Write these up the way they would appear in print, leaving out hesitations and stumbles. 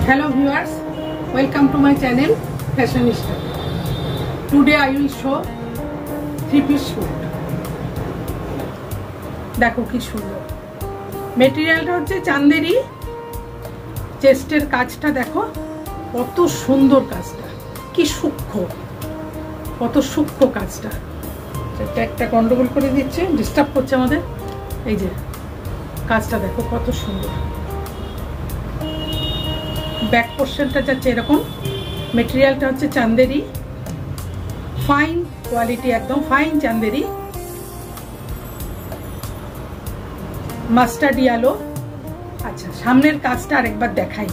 Hello viewers, welcome to my channel Fashionista. Today I will show three-piece suit. দেখো কি সুন্দর মেটেরিয়ালটা হচ্ছে চান্দেরি। চেস্টের কাজটা দেখো কত সুন্দর, কাজটা কি সূক্ষ্ম, কত সূক্ষ্ম কাজটা। এটা একটা গন্ডগোল করে দিচ্ছে, ডিস্টার্ব করছে আমাদের। এই যে কাজটা দেখো কত সুন্দর। ব্যাক পোর্শনটা যাচ্ছে এরকম। মেটেরিয়ালটা হচ্ছে চান্দেরি, ফাইন কোয়ালিটি, একদম ফাইন চান্দেরি। Mustard yellow. আচ্ছা, সামনের কাজটা আরেকবার দেখাই।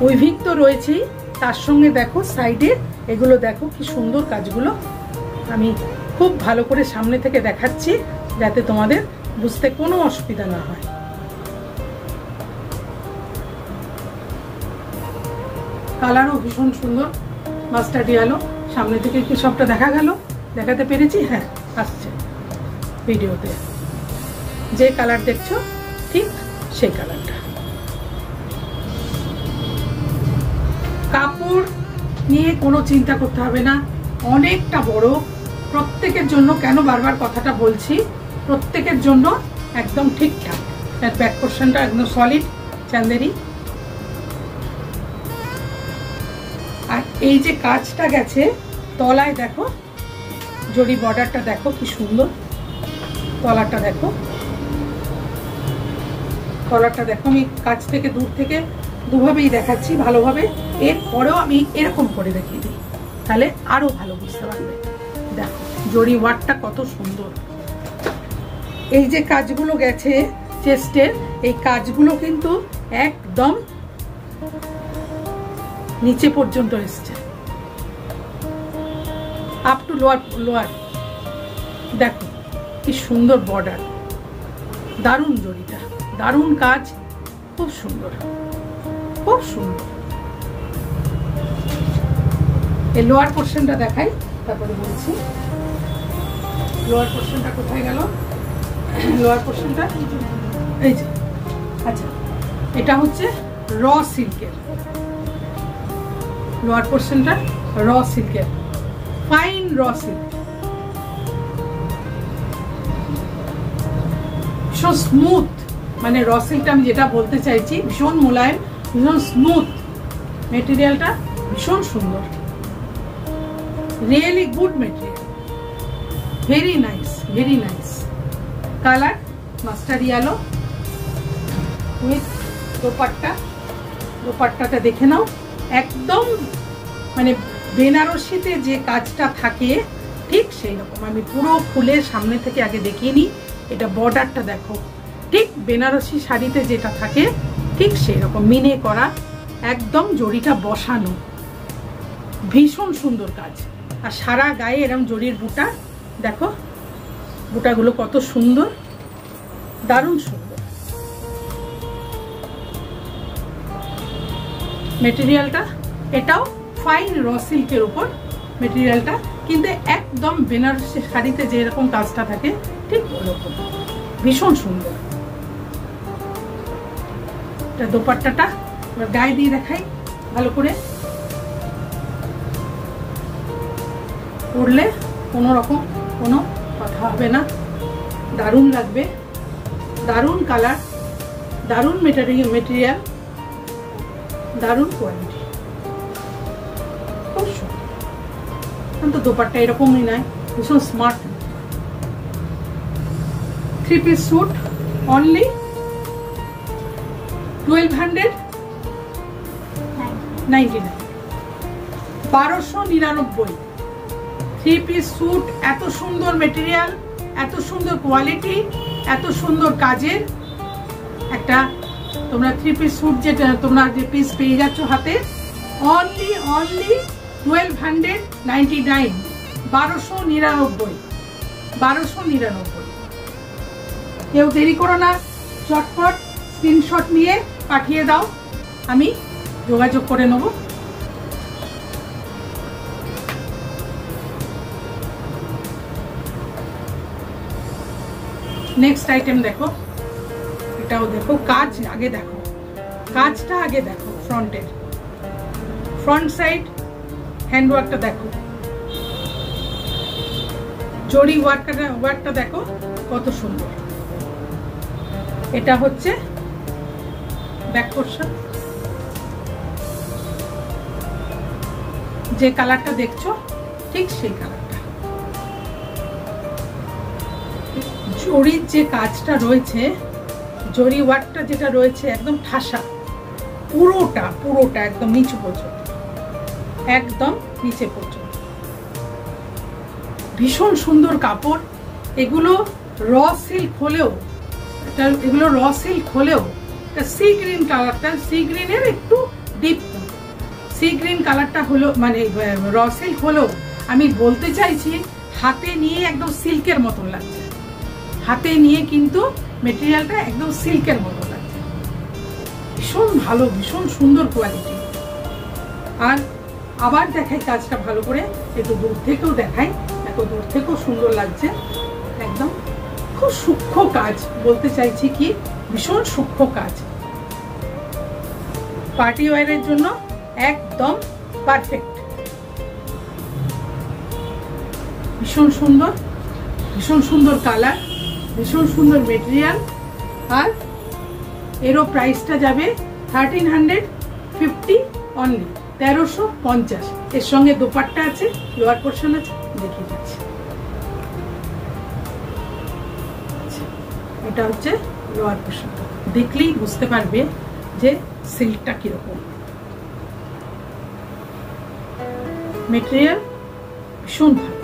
উইভিং তো রয়েছেই, তার সঙ্গে দেখো সাইডে এগুলো দেখো কি সুন্দর কাজগুলো। আমি খুব ভালো করে সামনে থেকে দেখাচ্ছি যাতে তোমাদের বুঝতে কোনো অসুবিধা না হয়। কালারও ভীষণ সুন্দর, মাস্টার্ড ইয়েলো। সামনে থেকে কি সবটা দেখা গেল, দেখাতে পেরেছি? হ্যাঁ, আসছে ভিডিওতে। যে কালার দেখছো ঠিক সেই কালারটা। কাপড় নিয়ে কোনো চিন্তা করতে হবে না, অনেকটা বড় প্রত্যেকের জন্য। কেন বারবার কথাটা বলছি, প্রত্যেকের জন্য একদম ঠিকঠাক। এর ব্যাক পোর্শনটা একদম সলিড চান্দেরি। আর এই যে কাজটা গেছে তলায়, দেখো জরি বর্ডারটা দেখো কি সুন্দর। তলাটা দেখো, তলাটা দেখো। আমি কাছ থেকে দূর থেকে দুভাবেই দেখাচ্ছি ভালোভাবে। এরপরেও আমি এরকম করে দেখিয়ে দিই, তাহলে আরো ভালো বুঝতে পারবে। দেখো জরি ওয়ার্কটা কত সুন্দর। এই যে কাজগুলো গেছে চেস্টের, এই কাজগুলো কিন্তু একদম নিচে পর্যন্ত এসছে, আপ টু লোয়ার। দেখো কি সুন্দর বর্ডার, দারুণ জরিটা, দারুণ কাজ, খুব সুন্দর, খুব সুন্দর। এই লোয়ার পোর্শনটা দেখাই, তারপরে বলছি। লোয়ার পোর্শনটা কোথায় গেল? লোয়ার পোর্শনটা এই যে। আচ্ছা, এটা হচ্ছে র সিল্কের লোয়ার পোর্শনটা, র সিল্কের, ফাইন র সিল্ক। ভীষণ স্মুথ, মানে র সিল্কটা আমি যেটা বলতে চাইছি, ভীষণ মোলায়েম, ভীষণ স্মুথ। মেটেরিয়ালটা ভীষণ সুন্দর, really good material, very nice, very nice. Colour mustard yellow with dupatta. দোপাট্টাটা দেখে নাও, একদম মানে বেনারসিতে যে কাজটা থাকে ঠিক সেই রকম। আমি পুরো খুলে সামনে থেকে আগে দেখিয়ে নিই। এটা বর্ডারটা দেখো, ঠিক বেনারসি শাড়িতে যেটা থাকে ঠিক সেই রকম মিনে করা, একদম জরিটা বসানো, ভীষণ সুন্দর কাজ। আর সারা গায়ে এরকম জরির বুটা দেখো, বুটাগুলো কত সুন্দর, দারুণ সুন্দর। মেটেরিয়ালটা এটাও ফাইন র সিল্কের উপর মেটেরিয়ালটা, কিন্তু একদম বেনারসি শাড়িতে যেরকম কাজটা থাকে ঠিক ওরকম, ভীষণ সুন্দর। এটা দোপাট্টাটা এবার গায়ে দিয়ে দেখাই ভালো করে। পরলে কোনো রকম কোনো কথা হবে না, দারুণ লাগবে, দারুণ কালার, দারুণ মেটেরিয়াল, দারুণ কোয়ালিটি, খুব সুন্দর। কিন্তু দোপাট্টা এরকমই নয়, ভীষণ smart. Three piece suit only 1299, 1299। Three piece suit, এত সুন্দর মেটেরিয়াল, এত সুন্দর কোয়ালিটি, এত সুন্দর কাজের একটা তোমরা থ্রি পিস স্যুট যেটা তোমরা যে পিস পেয়ে যাচ্ছ হাতে, অনলি 1299, 1299, 1299। কেউ দেরি করো না, চটপট স্ক্রিনশট নিয়ে পাঠিয়ে দাও, আমি যোগাযোগ করে নেব। নেক্সট আইটেম দেখো, এটাও দেখো কাজ, আগে দেখো কাজটা আগে দেখো, ফ্রন্টের ফ্রন্ট সাইড হ্যান্ডওয়ার্কটা দেখো, জরি ওয়ার্কটা দেখো কত সুন্দর। এটা হচ্ছে ব্যাক পোরশন, যে কালারটা দেখছো ঠিক সেই কালারটা। জরির যে কাজটা রয়েছে, জরি ওয়ার্কটা যেটা রয়েছে একদম ঠাসা, পুরোটা একদম নিচু পর্যন্ত, একদম নিচে পর্যন্ত। ভীষণ সুন্দর কাপড়। এগুলো র সিল্ক হলেও, সি গ্রিন কালারটা, সি গ্রিনের একটু ডিপ সি গ্রিন কালারটা হলো, মানে র সিল্ক হলেও আমি বলতে চাইছি হাতে নিয়ে একদম সিল্কের মতন লাগছে। হাতে নিয়ে কিন্তু মেটেরিয়ালটা একদম সিল্কের মতো লাগছে। ভীষণ ভালো, ভীষণ সুন্দর কোয়ালিটি। আর আবার দেখাই কাজটা ভালো করে, একটু দূর থেকেও দেখাই, এত দূর থেকেও সুন্দর লাগছে। একদম খুব সূক্ষ্ম কাজ, বলতে চাইছি কি ভীষণ সূক্ষ্ম কাজ। পার্টি ওয়্যারের জন্য একদম পারফেক্ট। ভীষণ সুন্দর কালার, ভীষণ সুন্দর মেটেরিয়াল। আর এরও প্রাইসটা যাবে 1350 অনলি, 1350। এর সঙ্গে দোপাট্টা আছে, লোয়ার পোর্শন আছে, দেখিয়ে দিচ্ছি। এটা হচ্ছে লোয়ার পোর্শন, দেখলেই বুঝতে পারবে যে সিল্কটা কিরকম। মেটেরিয়াল ভীষণ ভালো,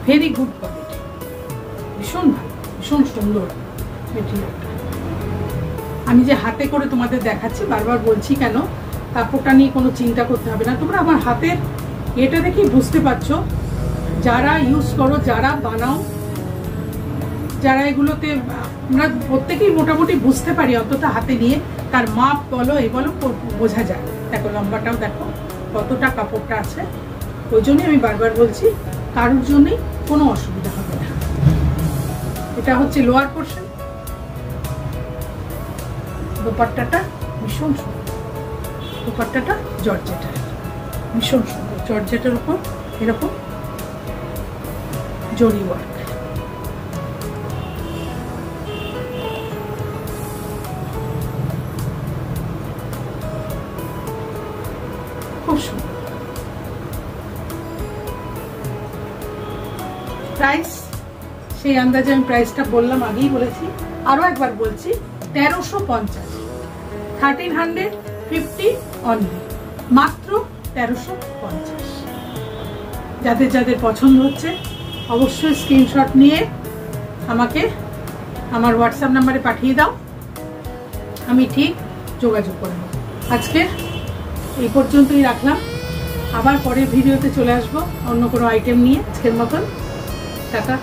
ভেরি গুড কোয়ালিটি, ভীষণ ভালো, ভীষণ সুন্দর মেটেরিয়ালটা। আমি যে হাতে করে তোমাদের দেখাচ্ছি, বারবার বলছি কেন, কাপড়টা নিয়ে কোনো চিন্তা করতে হবে না। তোমরা আমার হাতের এটা দেখেই বুঝতে পারছো, যারা ইউজ করো, যারা বানাও, যারা এগুলোতে, আমরা প্রত্যেকেই মোটামুটি বুঝতে পারি অন্তত হাতে নিয়ে, তার মাপ বলো এ বলো বোঝা যায়। দেখো লম্বাটাও দেখো কতটা কাপড়টা আছে। ওই জন্যই আমি বারবার বলছি কারোর জন্যই কোনো অসুবিধা হবে না। এটা হচ্ছে লোয়ার পোর্শন। দোপাট্টাটা ভীষণ সুন্দর, দোপাট্টাটা জর্জেটের, ভীষণ সুন্দর। জর্জেটের উপর এরকম জরি ওয়ার্ক, খুব সুন্দর। প্রাইস সেই আন্দাজে আমি প্রাইসটা বললাম, আগেই বলেছি, আরো একবার বলছি, 1350, 1350 অনলি, মাত্র 1350। যাদের পছন্দ হচ্ছে অবশ্যই স্ক্রিনশট নিয়ে আমাকে আমার হোয়াটসঅ্যাপ নাম্বারে পাঠিয়ে দাও, আমি ঠিক যোগাযোগ করে নেব। আজকে এই পর্যন্তই রাখলাম, আবার পরের ভিডিওতে চলে আসবো অন্য কোনো আইটেম নিয়ে। আজকের মতন টাটা।